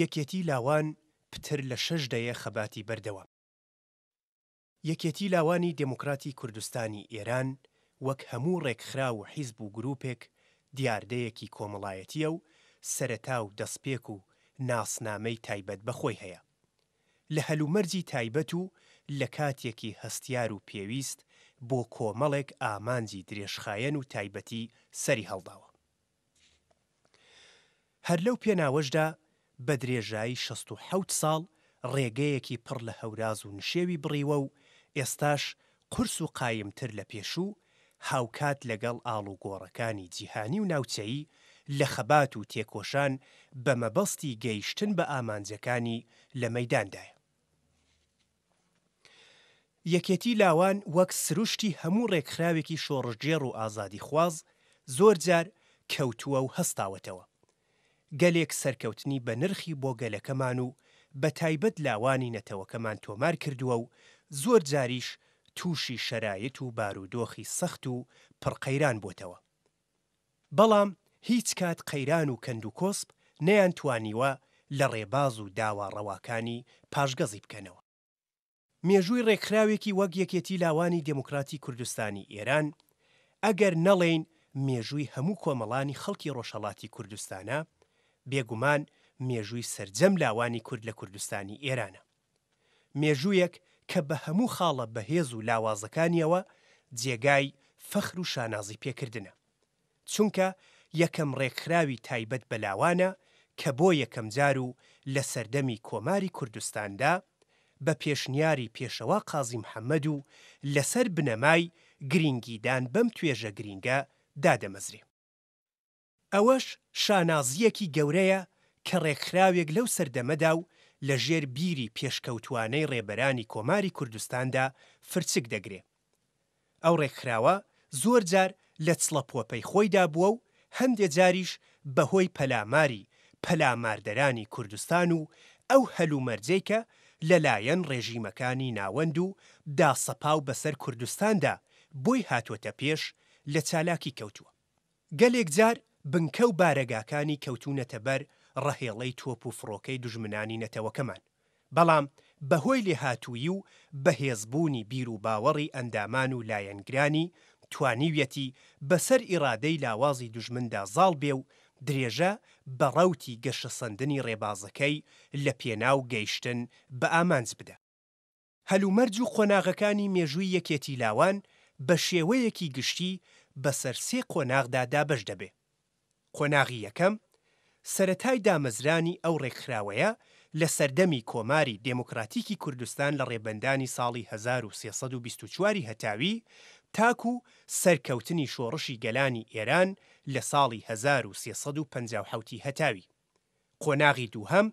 یەکێتی لاوان پتر لە 6 دەیە خەباتی بەردەوام. یەکێتی لاوانی دموکراتی کوردستانی ئێران وەک هەموو ڕێکخرا و حیزب و گروپێک دیاردەیەکی کۆمەڵایەتیە و سەرەتا و دەستپێک و ناسنامەی تایبەت بەخۆی هەیە. لە هەلومەرجی تایبەت و لە کاتێکی هەستیار و پێویست بۆ کۆمەڵێک ئامانجی درێژخایەن و تایبەتی سەری هەڵداوە. هەر لەو پێناوەشدا بە درێژایی 67 ساڵ ڕێگەیەکی پڕ لە هەوراز و نشێوی بڕیوە و ئێستاش قورس و قایمتر لە پێشوو هاوکات لەگەڵ ئاڵوگۆڕەکانی جیهانی و ناوچەیی لە خەبات و تێکۆشان بە مەبەستی گەیشتن بە ئامانجەکانی لە مەیداندایە. یەکێتی لاوان وەک سروشتی هەموو ڕێکخراوێکی شۆڕژجێڕ و ئازادیخواز زۆر جار کەوتووە و هەستاوەتەوە. گەلێک سەرکەوتنی بە نرخی بۆ گەلەکەمان و بە تایبەت لاوانی نەتەوەکەمان تۆمار کردووە و زۆر جاریش تووشی شەرایط و بارودۆخی سەخت و پڕقەیران بۆتەوە. بەڵام هیچ کات قەیران و کەندوکۆسپ نەیانتوانیوە لە ڕێباز و داواڕەواکانی پاشگەزی بکەنەوە. مێژووی ڕێکخراوێکی وەک یەکێتی لاوانی دموکراتی کوردستانی ئێران ئەگەر نەڵێین مێژووی هەموو کۆمەڵانی خەڵکی ڕۆژهەڵاتی کوردستانە، بێگومان مێژووی سەرجەم لاوانی کورد لە کوردستانی ئێرانە. مێژوویەک کە بە هەموو خاڵە بەهێز و لاوازەکانیەوە جێگای فەخر و شانازی پێکردنە. چونکە یەکەم ڕێکخراوی تایبەت بە لاوانە کە بۆ یەکەم جار و لە سەردەمی کۆماری کوردستاندا بە پێشنیاری پێشەوا قازی محەممەد و لەسەر بنەمای گرنگیدان بەم توێژە گرینگە دادەمەزرێ. ئەوەش شانازیەکی گەورەیە کە ڕێکخراوێک لەو سەردەمەدا و لە ژێر بیری پێشکەوتوانەی ڕێبەرانی کۆماری کوردستاندا فرچک دەگرێ. ئەو ڕێکخراوە زۆر جار لە چڵەپۆپەی خۆیدا بووە و هەندێک جاریش بەهۆی پەلاماری پەلاماردەرانی کوردستان و ئەو هەلومەرجەی کە لەلایەن ڕێژیمەکانی ناوەند و داسەپاو بەسەر کوردستاندا بۆی هاتوۆتە پێش لە چالاکی کەوتووە. گەلێک جار بنکە و بارەگاکانی کەوتونەتە بەر ڕەهێڵەی تۆپ و فڕۆکەی دوژمنانی نەتەوەکەمان. بەڵام بەهۆی لێهاتووی و بەهێزبوونی بیر و باوەڕی ئەندامان و لایەنگرانی توانیویەتی بەسەر ئیرادەی لاوازی دوژمندا زاڵ بێ و درێژە بە ڕەوتی گەشە سەندنی ڕێبازەکەی لە پێناو گەیشتن بە ئامانج بدە. هەلومەرج و قۆناغەکانی مێژووی یەکێتی لاوان بە شێوەیەکی گشتی بەسەر 3 قۆناغدا دابەش دەبێ. قۆناغی یەکەم سەرەتای دامەزرانی ئەو ڕێکخراوەیە لە سەردەمی کۆماری دموکراتیکی کوردستان لە ڕێبەندانی ساڵی 1324 هەتاوی تاکو سەرکەوتنی شۆڕشی گەلانی ئێران لە ساڵی 1357 هەتاوی. قۆناغی دووهەم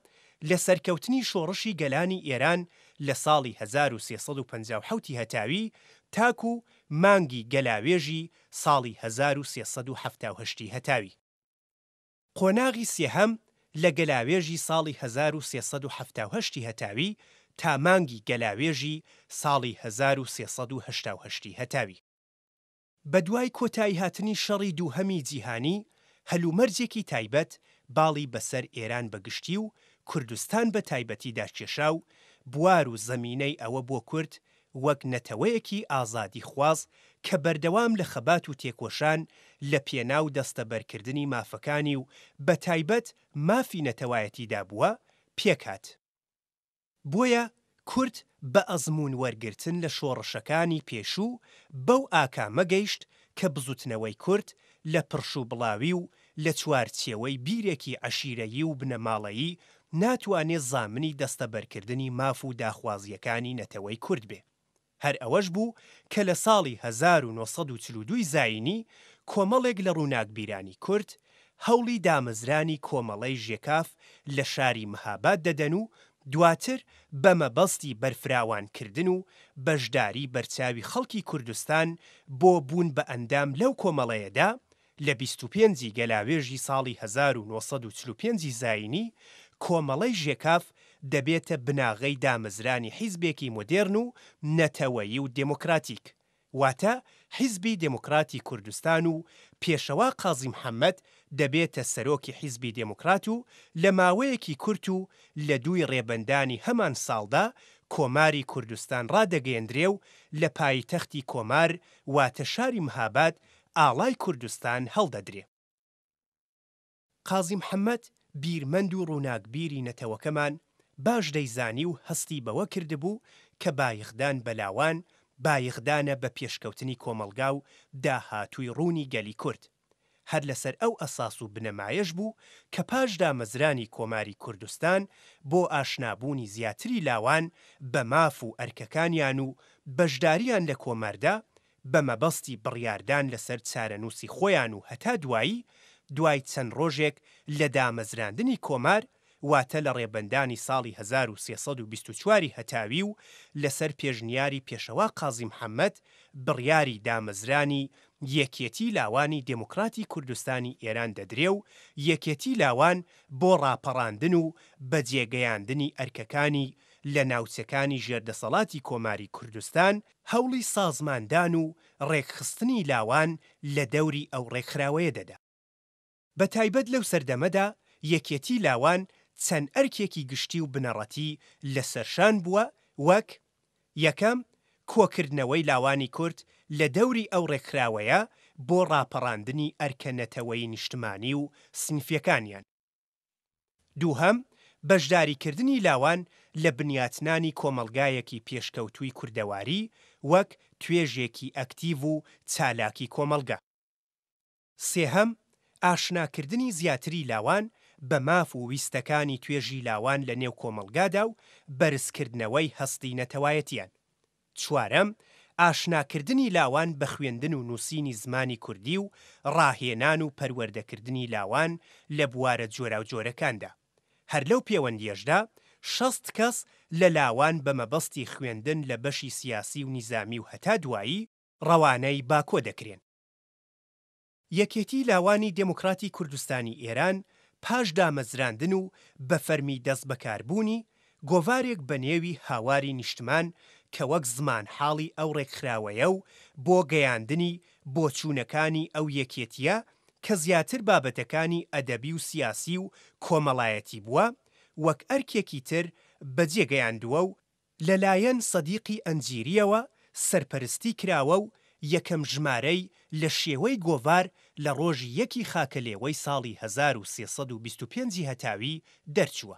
لە سەرکەوتنی شۆڕشی گەلانی ئێران لە ساڵی 1357 هەتاوی تاکو مانگی گەلاوێژی ساڵی 1370 هەتاوی. قۆناغی سێهەم لە گەلاوێژی ساڵی 1370 هەتاوی تا مانگی گەلاوێژی ساڵی 1380 هەتاوی. بەدوای کۆتایی هاتنی شەڕی دووهەمی جیهانی هەلومەرجێکی تایبەت باڵی بەسەر ئێران بەگشتی و کوردستان بە تایبەتی داکێشا و بوار و زەمینەی ئەوە بۆ کورد وەک نەتەوەیەکی ئازادی خواز کە بەردەوام لە خەبات و تێکۆشان لە پێناو دەستەبەرکردنی مافەکانی و بە تایبەت مافی نەتەوایەتیدا بووە پێکات. بۆیە کورد بە ئەزموون وەرگرتن لە شۆڕشەکانی پێشوو بەو ئاکامە گەیشت کە بزوتنەوەی کورد لە پڕش و بڵاوی و لە چوارچێوەی بیرێکی عەشیرەیی و بنەماڵەیی ناتوانێت زامنی دەستەبەرکردنی ماف و داخوازیەکانی نەتەوەی کورد بێ. هەر ئەوەش بوو کە لە ساڵی 1942 زاینی کۆمەڵێک لە ڕووناکبیرانی کورد هەوڵی دامەزرانی کۆمەڵەی ژێکاف لە شاری مەهاباد دەدەن و دواتر بە مەبەستی بەرفراوانکردن و بەشداری بەرچاوی خەڵکی کوردستان بۆ بوون بە ئەندام لەو کۆمەڵەیەدا لە 25 گەلاوێژی ساڵی 1945 زاینی کۆمەڵەی ژێکاف دەبێتە بناغەی دامەزرانی حیزبێکی مۆدێرن و نەتەوەیی و دموکراتیک، واتە حیزبی دموکراتی کوردستان و پێشەوا قازی محەممەد دەبێتە سەرۆکی حیزبی دێموکرات و لە ماوەیەکی کورت و لە دووی ڕێبەندانی هەمان ساڵدا کۆماری کوردستان ڕادەگەیەندرێ و لە پایتەختی کۆمار واتە شاری مەهاباد ئاڵای کوردستان هەڵدەدرێ. قازی محەممەد بیرمەند و ڕووناکبیری نەتەوەکەمان باش دەیزانی و هەستی بەوە کردبوو کە بایخدان بەلاوان بایخدانە بە پێشکەوتنی کۆمەلگا و داهاتووی ڕوونی گەلی کورد. هەر لەسەر ئەو ئەساس و بنەمایەش بوو کە پاش دامەزرانی کۆماری کوردستان بۆ ئاشنابوونی زیاتری لاوان بە ماف و ئەرکەکانیان و بەشداریان لە کۆماردا بە مەبەستی بڕیاردان لەسەر چارەنووسی خۆیان و هەتا دوای چەند ڕۆژێک لە دامەزراندنی کۆمار واتە لە ڕێبەندانی ساڵی 1324 هەتاوی و لەسەر پێشنیاری پێشەوا قازی محەممەد بڕیاری دامەزرانی یەکێتی لاوانی دموکراتی کوردستانی ئێران دەدرێ و یەکێتی لاوان بۆ ڕاپەڕاندن و بەجێگەیاندنی ئەرکەکانی لە ناوچەکانی ژێردەسەڵاتی کۆماری کوردستان هەوڵی سازماندان و ڕێکخستنی لاوان لە دەوری ئەو ڕێکخراوەیە دەدا. بە تایبەت لەو سەردەمەدا یەکێتی لاوان چەند ئەرکێکی گشتی و بنەڕەتی لەسەرشان بووە وەک یەکەم کۆکردنەوەی لاوانی کورد لە دەوری ئەو ڕێکخراوەیە بۆ ڕاپەڕاندنی ئەرکەنەتەوەی نیشتمانی و سنفیەکانیان. دووهەم بەشداریکردنی لاوان لە بنیاتنانی کۆمەلگایەکی پێشکەوتووی کوردەواری وەک توێژێکی ئەکتیڤ و چالاکی کۆمەلگا. سێهەم ئاشناکردنی زیاتری لاوان بە ماف و ویستەکانی توێژی لاوان لە نێو کۆمەلگادا و بەرزکردنەوەی هەستی نەتەوایەتیان. چوارەم ئاشناکردنی لاوان بە خوێندن و نووسینی زمانی کوردی و ڕاهێنان و پەروەردەکردنی لاوان لە بوارە جۆرا و جۆرەکاندا. هەر لەو پەیوەندیەشدا 60 کەس لە لاوان بە مەبەستی خوێندن لە بەشی سیاسی و نیزامی و هەتا دوایی ڕەوانەی باکۆ دەکرێن. یەکێتی لاوانی دموکراتی کوردستانی ئێران پاش دامەزراندن و بە فەرمی دەست بەکاربوونی گۆڤارێک بە نێوی هاواری نیشتمان کە وەک زمان حاڵی ئەو ڕێکخراوەیە و بۆ گەیاندنی بۆچوونەکانی ئەو یەکێتیە کە زیاتر بابەتەکانی ئەدەبی و سیاسی و کۆمەڵایەتی بووە وەک ئەرکێکی تر بەجێگەیاندووە و لەلایەن سەدیقی ئەنجیریەوە سەرپەرستی کراوە و یەکەم ژمارەی لە شێوەی گۆڤار لە ڕۆژی 1 خاکەلێوەی ساڵی 1325 هەتاوی دەرچووە.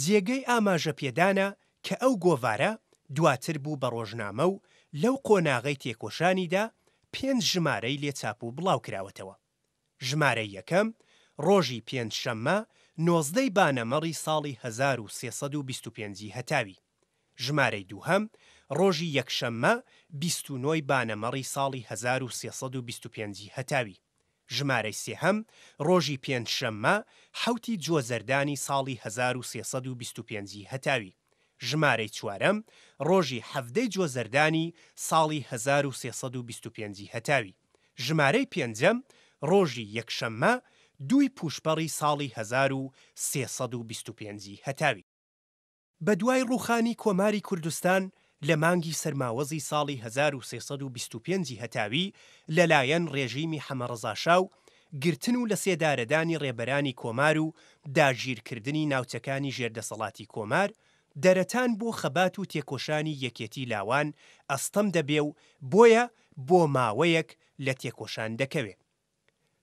جێگەی ئاماژە پێدانە کە ئەو گۆڤارە دواتر بوو بە ڕۆژنامە و لەو قۆناغەی تێکۆشانیدا 5 ژمارەی لێچاپ و بڵاو کراوەتەوە. ژمارەی یەکەم ڕۆژی پێنجشەممە 19 بانەمەڕی ساڵی 1325 هەتاوی. ژمارەی دووهەم ڕۆژی یەکشەممە 29 بانەمەڕی ساڵی 1325 هەتاوی. ژمارەی سێهەم ڕۆژی پێنجشەممە 7 جۆزەردانی ساڵی 1325 هەتاوی. ژمارەی چوارەم ڕۆژی 7 جۆزەردانی ساڵی 1325 هەتاوی. ژمارەی پێنجەم ڕۆژی یەکشەممە 2 پوشپەڕی ساڵی 1325 هەتاوی. بە دوای ڕووخانی کۆماری کوردستان لە مانگی سەرماوەزی ساڵی 1325 هەتاوی لەلایەن ڕێژیمی حەمەڕەزاشاو گرتن و لە سێدارەدانی ڕێبەرانی کۆمار و داگیرکردنی ناوچەکانی ژێردەسەڵاتی کۆمار دەرەتان بۆ خەبات و تێکۆشانی یەکێتی لاوان ئەستەم دەبێ و بۆیە بۆ ماوەیەک لە تێکۆشان دەکەوێت.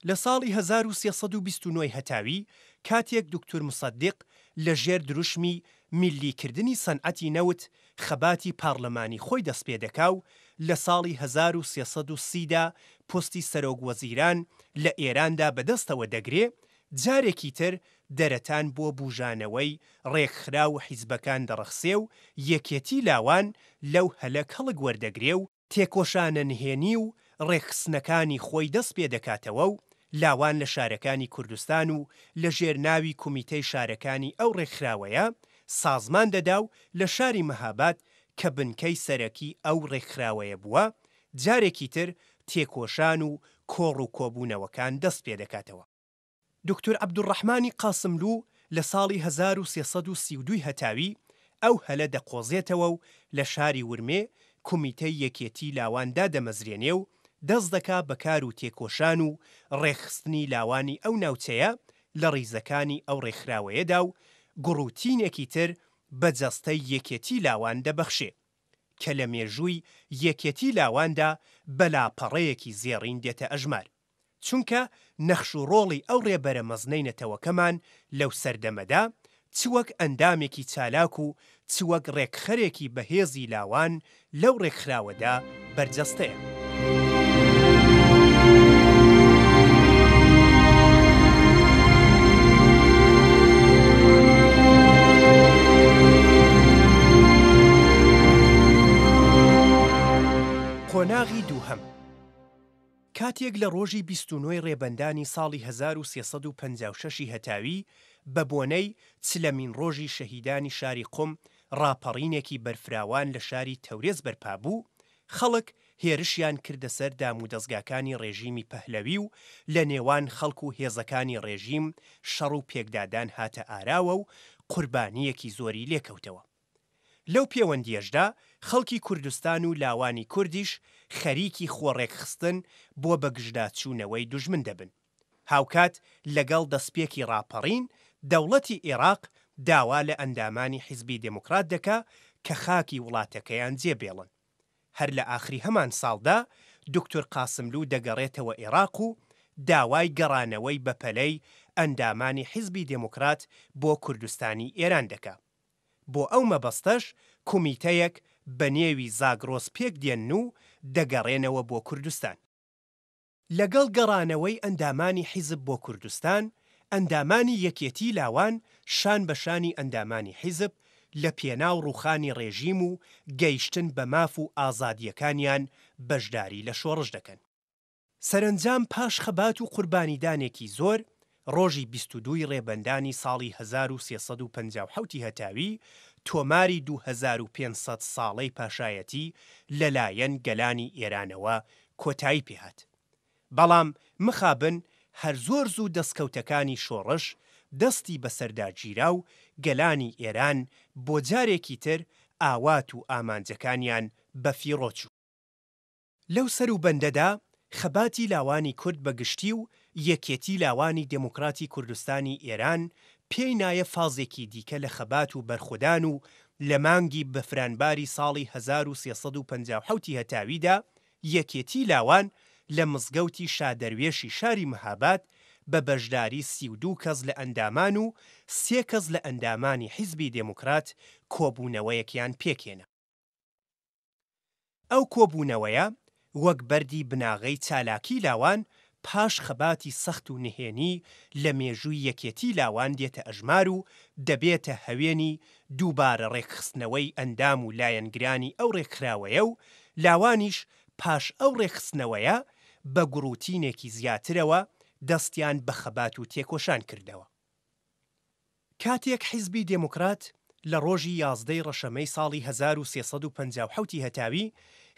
لە ساڵی 1329 هەتاوی کاتێک دکتۆر مصەدیق لە ژێر دروشمی میلیکردنی سەنعەتی نەوت خەباتی پارلەمانی خۆی دەست پێ دەکا و لە ساڵی 1330دا پۆستی سەرۆکوەزیران لە ئێراندا بەدەستەوە دەگرێ، جارێکی تر دەرەتان بۆ بوژانەوەی ڕێکخرا و حیزبەکان دەڕەخسێ و یەکێتی لاوان لەو هەلە کەڵک وەردەگرێ و تێکۆشانە نهێنی و ڕێکخستنەکانی خۆی دەست پێ دەکاتەوە و لاوان لە شارەکانی کوردستان و لە ژێرناوی کومیتەی شارەکانی ئەو ڕێکخراوەیە سازمان دەدا و لە شاری مەهاباد کە بنکەی سەرەکی ئەو ڕێکخراوەیە بووە جارێکی تر تێکۆشان و کۆڕ و کۆبوونەوەکان دەست پێ دەکاتەوە. دکتۆر عەبدوڕەحمانی قاسملوو لە ساڵی 1332 هەتاوی ئەو هەلە دەقۆزێتەوە و لە شاری ورمێ کومیتەی یەکێتی لاواندا دەمەزرێنێ و دەست دەکا بەکار و تێکۆشان و ڕێخستنی لاوانی ئەو ناوچەیە لە ڕیزەکانی ئەو ڕێکخراوەیەدا و گوڕوتینێکی تر بە جەستەی یەکێتی لاوان دەبەخشێ کە لە مێژووی یەکێتی لاواندا بەلاپەڕەیەکی زێڕین دێتە ئەژمار چونکە نەخش و ڕۆڵی ئەو ڕێبەرە مەزنەی نەتەوەکەمان لەو سەردەمەدا چوەک ئەندامێکی چالاک و چوەک ڕێکخەرێکی بەهێزی لاوان لەو ڕێکخراوەدا بەرجەستەیە. قۆناغی دووهەم کاتێک لە ڕۆژی 29 ڕێبەندانی ساڵی 1356 هەتاوی بە بۆنەی چلەمین ڕۆژی شەهیدانی شاری قوم ڕاپەڕینێکی بەرفراوان لە شاری تەورێز بەرپا بوو، خەڵک هێرشیان کردە سەر دام و دەستگاکانی ڕێژیمی پەهلەوی و لە نێوان خەڵک و هێزەکانی ڕێژیم شەڕ و پێکدادان هاتە ئاراوە و قوربانیەکی زۆری لێکەوتەوە. لەو پەیوەندیەشدا خەڵکی کوردستان و لاوانی کوردیش خەریکی خۆڕێکخستن بۆ بەگژداچوونەوەی دوژمن دەبن. هاوکات لەگەڵ دەستپێکی ڕاپەڕین دەوڵەتی عێراق داوا لە ئەندامانی حیزبی دموکرات دەکا کە خاکی وڵاتەکەیان جێبێڵن. هەر لە ئاخری هەمان ساڵدا دکتۆر قاسملوو دەگەڕێتەوە عێراق و داوای گەڕانەوەی بەپەلەی ئەندامانی حیزبی دموکرات بۆ کوردستانی ئێران دەکا. بۆ ئەو مەبەستەش کومیتەیەک بە نێوی زاگرۆس پێک دێن و دەگەڕێنەوە بۆ کوردستان. لەگەڵ گەڕانەوەی ئەندامانی حیزب بۆ کوردستان، ئەندامانی یەکێتی لاوان شان بەشانی ئەندامانی حیزب لە پێناو ڕووخانی ڕێژیم و گەیشتن بە ماف و ئازادیەکانیان بەشداری لە شۆڕش دەکەن. سەرنجام پاش خەبات و قوربانیدانێکی زۆر، ڕۆژی 22 ڕێبەندانی ساڵی 1357 هەتاوی تۆماری 2500 ساڵەی پاشایەتی لەلایەن گەلانی ئێرانەوە کۆتایی پێهات. بەڵام مخابن هەر زۆر زوو دەستکەوتەکانی شۆڕش دەستی بەسەرداگیرا و گەلانی ئێران بۆ جارێکی تر ئاوات و ئامانجەکانیان بەفیڕۆچوو. لەو سەر و بەندەدا خەباتی لاوانی کورد بەگشتی و یەکێتی لاوانی دموکراتی کوردستانی ئێران پێی نایە فازێکی دیکە لە خەبات و بەرخودان و لە مانگی بەفرانباری ساڵی 1357 هەتاویدا یەکێتی لاوان لە مزگەوتی شادەروێشی شاری مەهاباد بە بەشداری 32 کەس لە ئەندامان و 3 کەس لە ئەندامانی حیزبی دموکرات کۆبوونەوەیەکیان پێکێنە. ئەو کۆبوونەوەیە وەک بەردی بناغەی چالاکی لاوان پاش خەباتی سەخت و نهێنی لە مێژووی یەکێتی لاوان دێتە ئەژمار و دەبێتە هەوێنی دووبارە ڕێکخستنەوەی ئەندام و لایەنگرانی ئەو ڕێکخراوەیە و لاوانیش پاش ئەو ڕێکخستنەوەیە بە گوڕوتینێکی زیاترەوە دەستیان بە خەبات و تێکۆشان کردەوە. کاتێک حیزبی دموکرات لە ڕۆژی 11 ڕەشەمەی ساڵی 1357 هەتاوی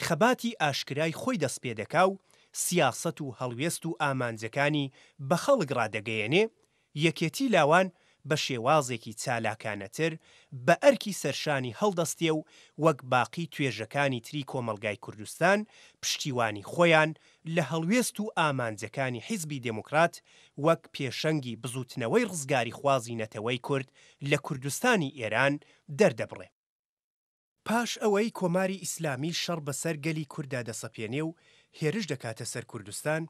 خەباتی ئاشکرای خۆی دەست پێ دەکا و سیاسەت و هەڵوێست و ئامانجەکانی بە خەڵک ڕادەگەیەنێ، یەکێتی لاوان بە شێوازێکی چالاکانەتر بە ئەرکی سەرشانی هەڵدەستێ و وەک باقی توێژەکانی تری کۆمەلگای کوردستان پشتیوانی خۆیان لە هەڵوێست و ئامانجەکانی حیزبی دموکرات وەک پێشەنگی بزوتنەوەی ڕزگاری خوازی نەتەوەی کورد لە کوردستانی ئێران دەردەبڕێ. پاش ئەوەی کۆماری ئیسلامی شەڕ بەسەر گەلی کووردا دەسەپێنێ و هێرش دەکاتە سەر کوردستان،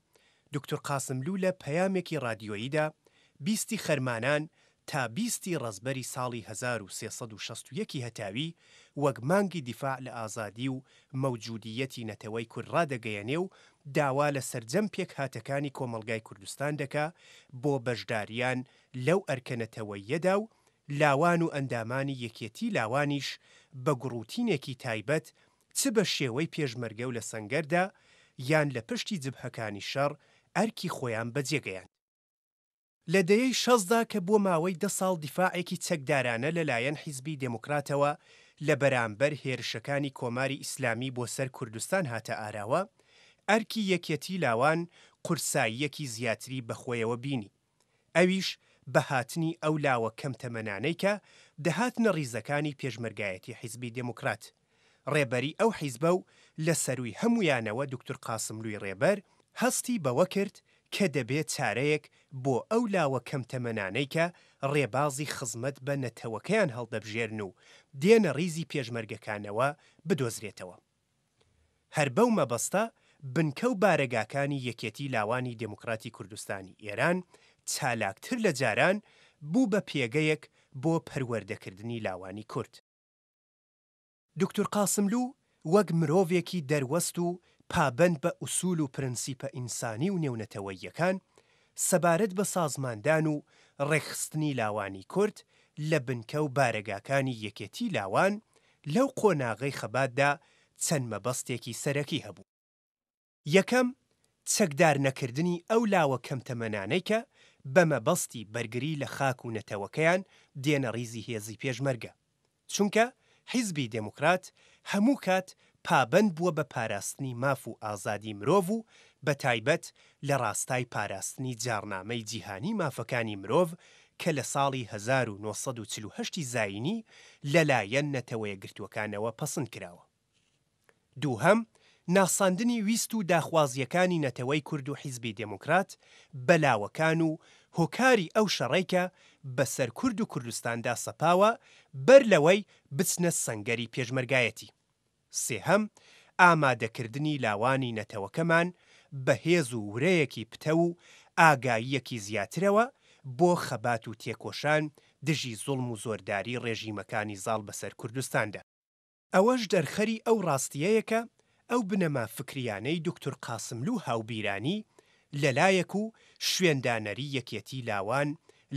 دکتۆر قاسملوو لە پەیامێکی رادیۆییدا 20 خەرمانان تا 20 ڕەزبەری ساڵی 1361 هەتاوی وەک مانگی دیفاع لە ئازادی و مەوجودیەتی نەتەوەی کورد ڕادەگەیەنێ و داوا لە سەرجەم پێک هاتەکانی کۆمەلگای کوردستان دەکا بۆ بەشداریان لەو ئەرکەنەتەوەیەدا و لاوان و ئەندامانی یەکێتی لاوانیش بە گوڕوتینێکی تایبەت چ بە شێوەی پێشمەرگە و لە سەنگەردا یان لە پشتی جبهەکانی شەڕ ئەرکی خۆیان بەجێگەیان. لە دەیەی شەزدا کە بۆ ماوەی 10 ساڵ دیفاعێکی چەکدارانە لەلایەن حیزبی دموکراتەوە لە بەرامبەر هێرشەکانی کۆماری ئیسلامی بۆ سەر کوردستان هاتە ئاراوە، ئەرکی یەکێتی لاوان قورساییەکی زیاتری بەخۆیەوە بینی. ئەویش بە هاتنی ئەو لاوە کەم تەمەنانەی کە دەهاتنە ڕیزەکانی پێشمەرگایەتی حیزبی دموکرات. ڕێبەری ئەو حیزبە و لە سەروی هەمویانەوە دکتۆر قاسملووی ڕێبەر هەستی بەوە کرد کە دەبێت چارەیەک بۆ ئەو لاوە کەم تەمەنانەی کە ڕێبازی خزمەت بە نەتەوەکەیان هەڵدەبژێرن و دێنە ڕیزی پێشمەرگەکانەوە بدۆزرێتەوە. هەر بەو مەبەستە بنکە و بارەگاکانی یەکێتی لاوانی دموکراتی کوردستانی ئێران چالاکتر لە جاران بوو بە پێگەیەک بۆ پەروەردەکردنی لاوانی کورد. دکتۆر قاسملوو وەک مرۆڤێکی دەروەست و پابەند بە ئوسول و پرەنسیپە ئینسانی و نێونەتەوەییەکان سەبارەت بە سازماندان و ڕێکخستنی لاوانی کورد لە بنکە و بارەگاکانی یەکێتی لاوان لەو قۆناغەی خەباتدا چەند مەبەستێکی سەرەکی هەبوو. یەکەم چەکدار نەکردنی ئەو لاوە کەم تەمەنانەی کە بە مەبەستی بەرگری لە خاک و نەتەوەکەیان دێنە ڕیزی هێزی پێشمەرگە، چونکە حیزبی دموکرات هەموو کات پابەند بووە بە پاراستنی ماف و ئازادی مرۆڤ و بە تایبەت لە ڕاستای پاراستنی جارنامەی جیهانی مافەکانی مرۆڤ کە لە ساڵی 1940 زاینی لەلایەن نەتەوەیە گرتووەکانەوە پەسەند کراوە. دووهەم ناساندنی ویست و داخوازیەکانی نەتەوەی کورد و حیزبی دموکرات بەلاوەکان و هۆکاری ئەو شەڕێکە بەسەر کورد و کوردستاندا سەپاوە بەر لەوەی بچنە سەنگەری پێشمەرگایەتی. سێهەم ئامادەکردنی لاوانی نەتەوەکەمان بەهێز و ورەیەکی پتە و ئاگاییەکی زیاترەوە بۆ خەبات و تێکۆشان دژی زوڵم و زۆرداری ڕێژیمەکانی زاڵ بەسەر کوردستاندا. ئەوەش دەرخەری ئەو ڕاستیەیەکە ئەو بنەما فکریانەی دکتۆر قاسملوو هاوبیرانی لەلایەک و شوێندانەری یەکێتی لاوان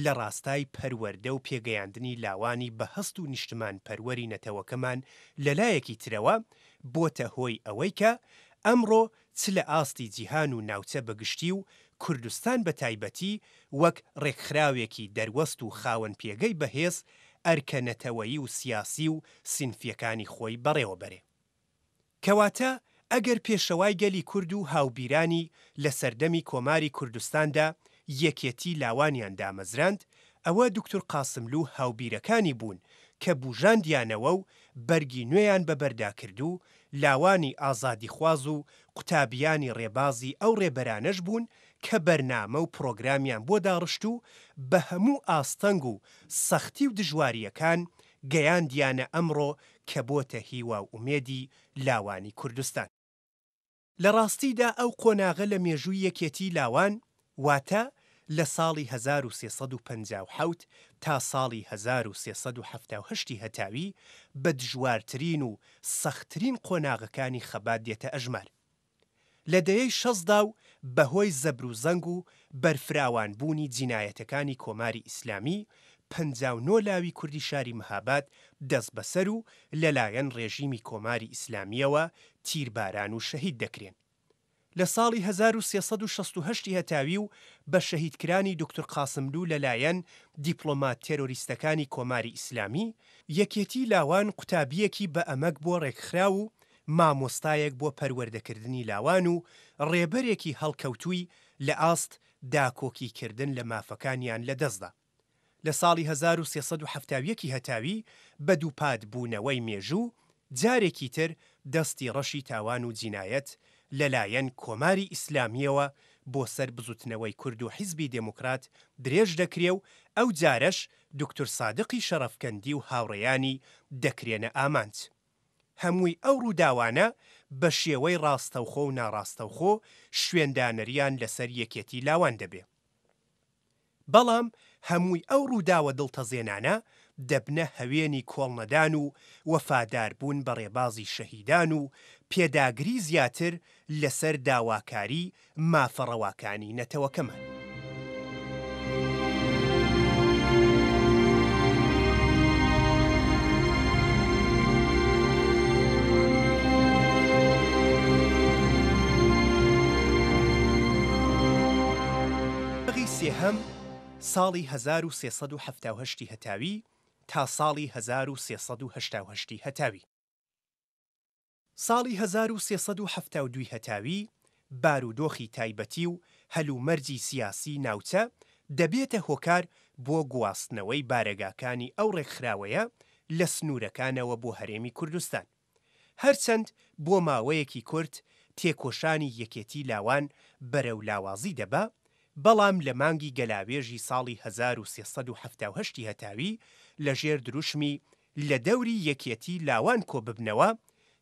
لە ڕاستای پەروەردە و پێگەیاندنی لاوانی بە هەست و نیشتمان پەروەری نەتەوەکەمان لەلایەکی ترەوە بۆتە هۆی ئەوەی کە ئەمڕۆ چ لە ئاستی جیهان و ناوچە بەگشتی و کوردستان بە تایبەتی وەک ڕێکخراوێکی دەروەست و خاوەن پێگەی بەهێز ئەرکە نەتەوەیی و سیاسی و سینفیەکانی خۆی بەڕێوەبەرێ. کەواتە ئەگەر پێشەوای گەلی کورد و هاوبیرانی لە سەردەمی کۆماری کوردستاندا یەکێتی لاوانیان دامەزراند، ئەوە دکتۆر قاسملوو هاوبیرەکانی بوون کە بوژاندیانەوە و بەرگی نوێیان بەبەردا کرد و لاوانی ئازادی خواز و قوتابیانی ڕێبازی ئەو ڕێبەرانەش بوون کە بەرنامە و پرۆگرامیان بۆ داڕشت و بە هەموو ئاستەنگ و سەختی و دژواریەکان گەیاندیانە ئەمڕۆ کە بۆتە هیوا و ئومێدی لاوانی کوردستان. لە ڕاستیدا ئەو قۆناغە لە مێژووی یەکێتی لاوان واتە لە ساڵی 1357 تا ساڵی 1370 هەتاوی بە دژوارترین و سەختترین قۆناغەکانی خەبات دێتە ئەژمار. لە دەیەی شەزدا و بەهۆی زەبر و زەنگ و بەرفراوانبوونی جینایەتەکانی کۆماری ئیسلامی 59 لاوی کوردی شاری مەهاباد دەست بەسەر و لەلایەن ڕێژیمی کۆماری ئیسلامیەوە تیرباران و شەهید دەکرێن. لە ساڵی 1368 هەتاوی و بە شەهیدکرانی دکتۆر قاسملوو لەلایەن دیپلۆمات تێرۆریستەکانی کۆماری ئیسلامی یەکێتی لاوان قوتابیەکی بە ئەمەک بۆ ڕێکخرا و مامۆستایەک بۆ پەروەردەکردنی لاوان و ڕێبەرێکی هەڵکەوتووی لە ئاست داکۆکیکردن لە مافەکانیان لەدەستدا. لە ساڵی 1370 هەتاوی بە دووپات بوونەوەی مێژوو جارێکی تر دەستی ڕەشی تاوان و جینایەت لەلایەن کۆماری ئیسلامیەوە بۆ سەر بزوتنەوەی کورد و حیزبی دموکرات درێژ دەکرێ و ئەو جارەش دکتۆر سادقی شەرەفکەندی و هاوڕێیانی دەکرێنە ئامانج. هەمووی ئەو ڕووداوانە بە شێوەی ڕاستەوخۆ و ناڕاستەوخۆ شوێندانەریان لەسەر یەکێتی لاوان دەبێ. بەڵام هەمووی ئەو ڕووداوە دڵتەزێنانە دەبنە هەوێنی کۆڵنەدان و وەفاداربوون بە ڕێبازی شەهیدان و پێداگری زیاتر لەسەر داواکاری مافەڕەواکانی نەتەوەکەمان. سێهەم ساڵی 1370 هەتاوی تا ساڵی 1380 هەتاوی. ساڵی 1372 هەتاوی بارودۆخی تایبەتی و هەلومەرجی سیاسی ناوچە دەبێتە هۆکار بۆ گواستنەوەی بارەگاکانی ئەو ڕێکخراوەیە لە سنوورەکانەوە بۆ هەرێمی کوردستان. هەرچەند بۆ ماوەیەکی کورت تێکۆشانی یەکێتی لاوان بەرەو لاوازی دەبا، بەڵام لە مانگی گەلاوێژی ساڵی 1370 هەتاوی لەژێر دروشمی لە دەوری یەکێتی لاوان کۆببنەوە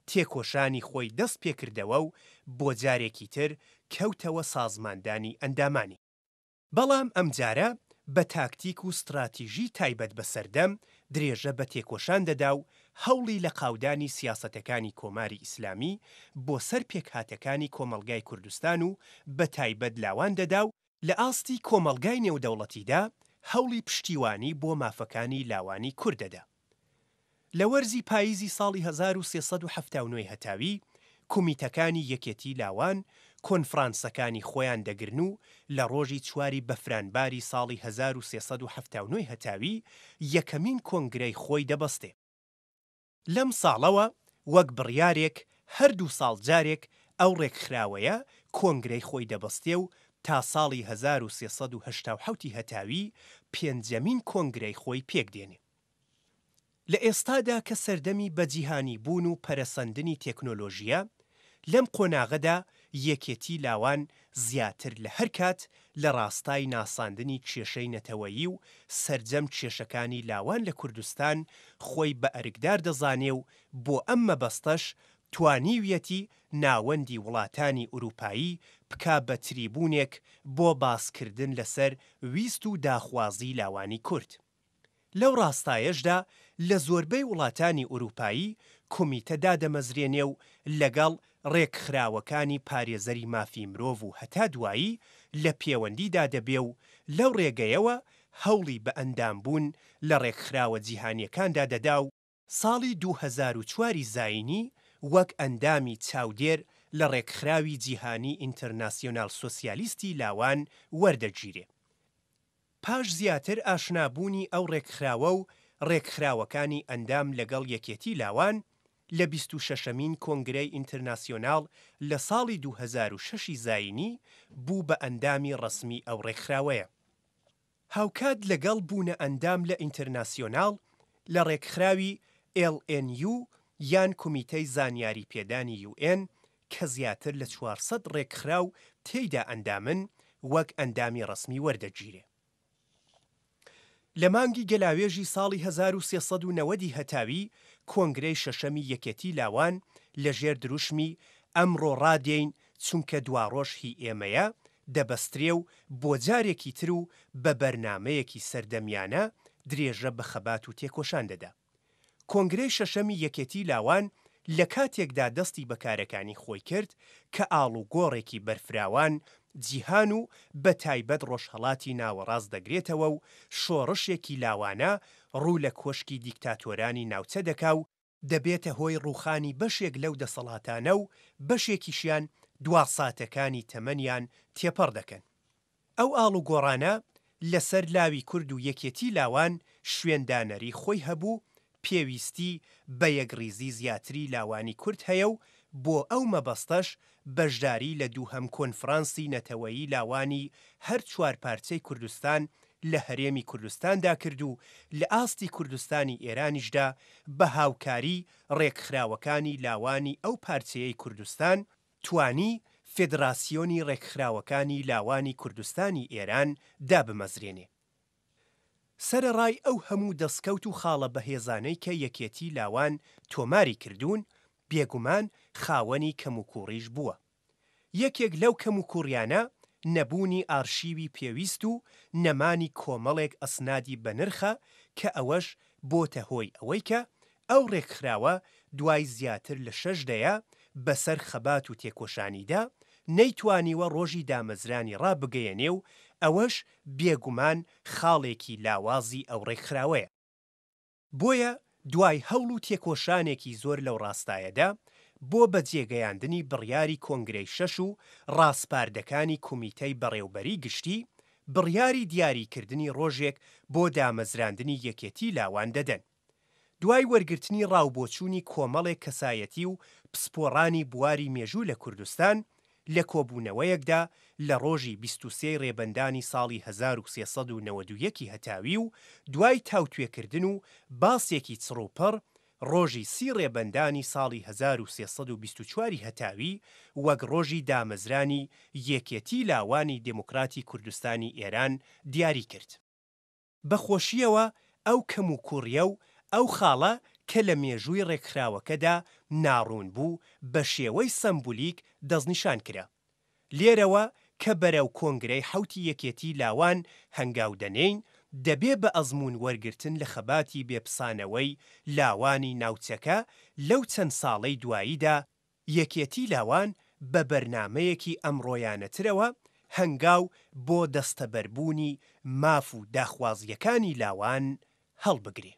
تێکۆشانی خۆی دەست پێکردەوە و بۆ جارێکی تر کەوتەوە سازماندانی ئەندامانی. بەڵام ئەمجارە بە تاکتیک و ستراتیژی تایبەت بەسەردەم درێژە بە تێکۆشان دەدا و هەوڵی لە قاودانی سیاسەتەکانی کۆماری ئیسلامی بۆ سەر پێکهاتەکانی کۆمەلگای کوردستان و بە تایبەت لاوان دەدا و لە ئاستی کۆمەلگای نێودەوڵەتیدا هەوڵی پشتیوانی بۆ مافەکانی لاوانی کوردەدا. لە وەرزی پاییزی ساڵی 1379 هەتاوی کومیتەکانی یەکێتی لاوان کۆنفرانسەکانی خۆیان دەگرن و لە ڕۆژی 4 بەفرانباری ساڵی 1379 هەتاوی یەکەمین کۆنگرەی خۆی دەبەستێ. لەم ساڵەوە وەک بڕیارێک هەردوو ساڵ جارێک ئەو ڕێکخراوەیە کۆنگرەی خۆی دەبەستێ و تا ساڵی 1387 هەتاوی پێنجەمین کۆنگرەی خۆی پێکدێنێ. لە ئێستادا کە سەردەمی بەجیهانی بوون و پەرەسەندنی تێکنۆلۆژیە، لەم قۆناغەدا یەکێتی لاوان زیاتر لە هەر کات لە ڕاستای ناساندنی کێشەی نەتەوەیی و سەرجەم کێشەکانی لاوان لە کوردستان خۆی بە ئەرکدار دەزانێ و بۆ ئەم مەبەستەش توانیویەتی ناوەندی وڵاتانی ئوروپایی بکا بە تریبونێک بۆ باسکردن لەسەر ویست و داخوازی لاوانی کورد. لەو ڕاستایەشدا لە زۆربەی وڵاتانی ئوروپایی کۆمیتە دادەمەزرێنێ و لەگەڵ ڕێکخراوەکانی پارێزەری مافی مرۆڤ و هەتا دوایی لە پەیوەندیدا دەبێ و لەو ڕێگەیەوە هەوڵی بە ئەندامبوون لە ڕێکخراوە جیهانیەکاندا دەدا و ساڵی 2004 زاینی وەک ئەندامی چاودێر لە ڕێکخراوی جیهانی ئینتەرناسیۆنال سۆسیالیستی لاوان وەردەگیرێ. پاش زیاتر ئاشنابوونی ئەو ڕێکخراوە و ڕێکخراوەکانی ئەندام لەگەڵ یەکێتی لاوان لە 26مین کۆنگرەی ئینتەرناسیۆنال لە ساڵی 2006 زاینی بوو بە ئەندامی ڕەسمی ئەو ڕێکخراوەیە. هاوکات لەگەڵ بوونە ئەندام لە ئینتەرناسیۆنال لە ڕێکخراوی LNU یان کومیتەی زانیاری پێدانی UN کە زیاتر لە 400 ڕێکخراو تێیدا ئەندامن وەک ئەندامی ڕەسمی وەردەگیرێ. لە مانگی گەلاوێژی ساڵی 1390 هەتاوی کۆنگرەی شەشەمی یەکێتی لاوان لەژێر دروشمی ئەمڕۆ ڕادێین چونکە دواڕۆژ هی ئێمەیە دەبەسترێ و بۆ جارێکی تر و بە بەرنامەیەکی سەردەمیانە درێژە بە خەبات و تێکۆشان دەدا. کۆنگرەی شەشەمی یەکێتی لاوان لە کاتێکدا دەستی بەکارەکانی خۆی کرد کە ئاڵوگۆڕێکی بەرفراوان جیهان و بە تایبەت ڕۆژهەڵاتی ناوەڕاست دەگرێتەوە و شۆڕشێکی لاوانە ڕوو لە کۆشکی دیکتاتۆرانی ناوچە دەکا و دەبێتە هۆی ڕووخانی بەشێک لەو دەسەڵاتانە و بەشێکیشیان دواساتەکانی تەمەنیان تێپەڕ دەکەن. ئەو ئاڵوگۆڕانە لەسەر لاوی کورد و یەکێتی لاوان شوێندانەری خۆی هەبوو، پێویستی بە یەکڕیزی زیاتری لاوانی کورد هەیە و بۆ ئەو مەبەستەش بەشداری لە دووهەم کۆنفرانسی نەتەوەیی لاوانی هەر 4 پارچەی کوردستان لە هەرێمی کوردستاندا کرد و لە ئاستی کوردستانی ئێرانیشدا بە هاوکاری ڕێکخراوەکانی لاوانی ئەو پارچەیەی کوردستان توانی فێدراسیۆنی ڕێکخراوەکانی لاوانی کوردستانی ئێران دابمەزرێنێ. سەرەڕای ئەو هەموو دەستکەوت و خاڵە بەهێزانەی کە یەکێتی لاوان تۆماری کردوون، بێگومان خاوەنی کەموکوڕیش بووە. یەکێک لەو کەموکوڕیانە نەبوونی ئارشیوی پێویست و نەمانی کۆمەڵێک ئەسنادی بەنرخە کە ئەوەش بۆتە هۆی ئەوەی کە ئەو ڕێکخراوە دوای زیاتر لە 6 دەیە بەسەر خەبات و تێکۆشانیدا نەیتوانیوە ڕۆژی دامەزرانی ڕابگەیەنێ و ئەوەش بێگومان خاڵێکی لاوازی ئەو ڕێکخراوەیە. بۆیە دوای هەوڵ و تێکۆشانێکی زۆر لەو ڕاستایەدا بۆ بەجێگەیاندنی بڕیاری کۆنگرەی شەش و ڕاستپاردەکانی کومیتەی بەڕێوبەری گشتی بڕیاری دیاریکردنی ڕۆژێک بۆ دامەزراندنی یەکێتی لاوان دەدەن. دوای وەرگرتنی ڕاوبۆچوونی کۆمەڵێک کەسایەتی و پسپۆڕانی بواری مێژوو لە کوردستان لە کۆبوونەوەیەکدا لە ڕۆژی 23 ڕێبەندانی ساڵی 1391 هەتاوی و دوای تاوتوێکردن و باسێکی چڕوپەڕ ڕۆژی 30 ڕێبەندانی ساڵی 1324 هەتاوی وەک ڕۆژی دامەزرانی یەکێتی لاوانی دموکراتی کوردستانی ئێران دیاری کرد. بەخۆشیەوە ئەو کەم و کوڕیە و ئەو خاڵە کە لە مێژووی ڕێکخراوەکەدا ناڕوون بوو بە شێوەی سەمبولیک دەستنیشان کرا. لێرەوە کە بەرەو کۆنگرەی حوتی یەکێتی لاوان هەنگاو دەنێین دەبێ بە ئەزمون وەرگرتن لە خەباتی بێپسانەوەی لاوانی ناوچەکە لەو چەند ساڵەی دواییدا یەکێتی لاوان بە بەرنامەیەکی ئەمڕۆیانەترەوە هەنگاو بۆ دەستەبەربوونی ماف و داخوازیەکانی لاوان هەڵبگرێ.